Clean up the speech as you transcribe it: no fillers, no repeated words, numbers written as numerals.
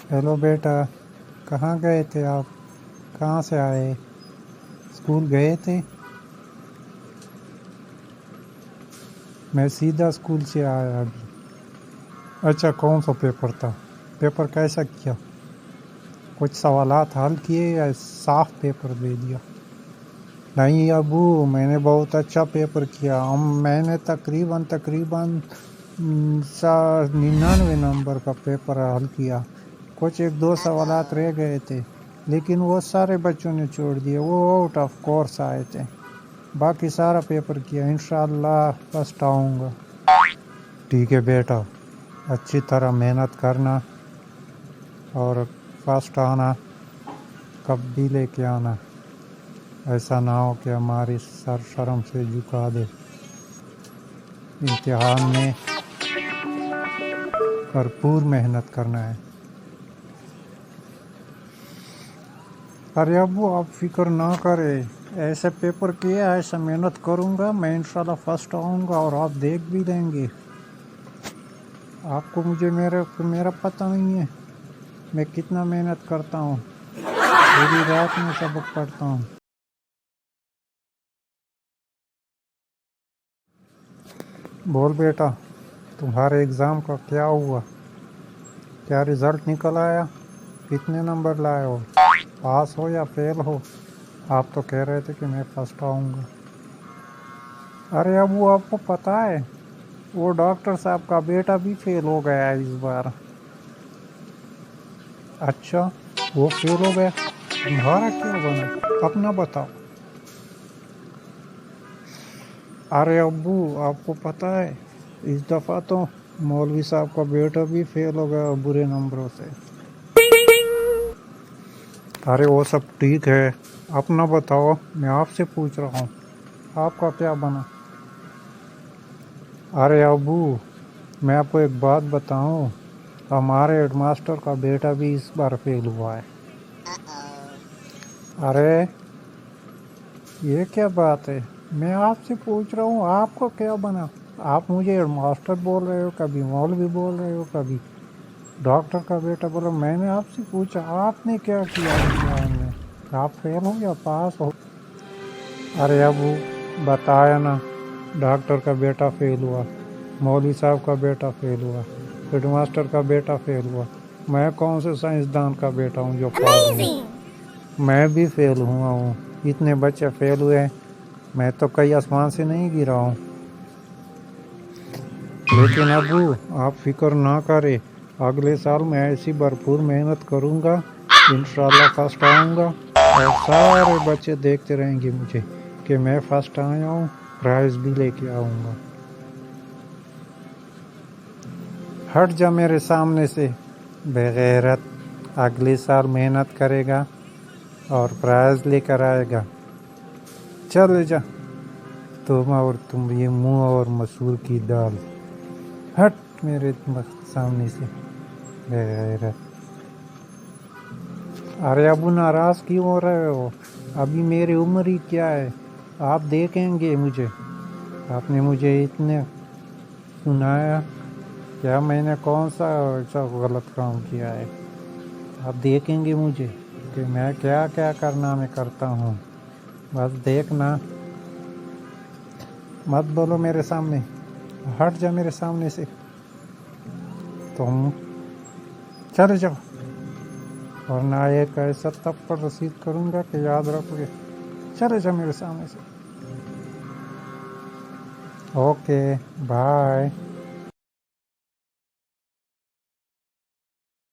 Hello बेटा, कहाँ गए थे आप? कहाँ से आए? स्कूल गए थे? मैं सीधा स्कूल से आया अभी। अच्छा, कौन सा पेपर था? पेपर कैसा किया? कुछ सवालात हल किए या साफ पेपर दे दिया? नहीं अबू, मैंने बहुत अच्छा पेपर किया। मैंने तकरीबन 99 नंबर का पेपर हल किया। कुछ एक दो सवालात रह गए थे, लेकिन वो सारे बच्चों ने छोड़ दिए, वो आउट ऑफ कोर्स आए थे। बाकी सारा पेपर किया, इंशाल्लाह फर्स्ट आऊँगा। ठीक है बेटा, अच्छी तरह मेहनत करना और फर्स्ट आना, कब भी लेके आना। ऐसा ना हो कि हमारी सर शर्म से झुका दे। इम्तिहान में भरपूर मेहनत करना है। अरे अब्बू, आप फिक्र ना करें, ऐसे पेपर किए, ऐसा मेहनत करूँगा, मैं इंशाल्लाह फर्स्ट आऊँगा और आप देख भी लेंगे। आपको मुझे मेरा पता नहीं है मैं कितना मेहनत करता हूँ, पूरी रात में सबक पढ़ता हूँ। बोल बेटा, तुम्हारे एग्ज़ाम का क्या हुआ? क्या रिज़ल्ट निकल आया? कितने नंबर लाए हो? पास हो या फेल हो? आप तो कह रहे थे कि मैं फर्स्ट आऊँगा। अरे अब वो आपको पता है, वो डॉक्टर साहब का बेटा भी फेल हो गया है इस बार। अच्छा, वो फेल हो गया, तुम्हारा क्या बना? अपना बताओ। अरे अब्बू, आपको पता है, इस दफ़ा तो मौलवी साहब का बेटा भी फेल हो गया बुरे नंबरों से। अरे वो सब ठीक है, अपना बताओ, मैं आपसे पूछ रहा हूँ, आपका क्या बना? अरे अब्बू, मैं आपको एक बात बताऊँ, हमारे हेडमास्टर का बेटा भी इस बार फेल हुआ है। अरे ये क्या बात है? मैं आपसे पूछ रहा हूँ, आपको क्या बना? आप मुझे हेडमास्टर बोल रहे हो, कभी मौलवी बोल रहे हो, कभी डॉक्टर का बेटा बोलो। मैंने आपसे पूछा, आपने क्या किया इम्तिहान में? आप फेल हो या पास हो? अरे अब बताया ना, डॉक्टर का बेटा फेल हुआ, मौलवी साहब का बेटा फेल हुआ, हेडमास्टर का बेटा फेल हुआ। मैं कौन से साइंसदान का बेटा हूँ जो पास हूँ? मैं भी फेल हुआ हूँ। इतने बच्चे फेल हुए हैं, मैं तो कई आसमान से नहीं गिरा हूँ। लेकिन अबू, आप फिक्र ना करें, अगले साल मैं ऐसी भरपूर मेहनत करूँगा, इंशाल्लाह फर्स्ट आऊँगा और सारे बच्चे देखते रहेंगे मुझे कि मैं फर्स्ट आया हूँ, प्राइज़ भी लेके आऊँगा। हट जा मेरे सामने से बेगैरत। अगले साल मेहनत करेगा और प्राइज़ लेकर आएगा। चल जा, तुम ये मुँह और मसूर की दाल। हट मेरे सामने से बेगैरत। अरे अबू, नाराज़ क्यों हो रहे हो? अभी मेरी उम्र ही क्या है, आप देखेंगे मुझे। आपने मुझे इतने सुनाया, क्या मैंने कौन सा ऐसा गलत काम किया है? आप देखेंगे मुझे कि मैं क्या क्या करना मैं करता हूँ। बस देखना, मत बोलो मेरे सामने, हट जा मेरे सामने से। तुम चले जाओ, वरना एक ऐसा थप्पड़ रसीद करूँगा कि याद रखोगे। चले जाओ मेरे सामने से। Okay, bye.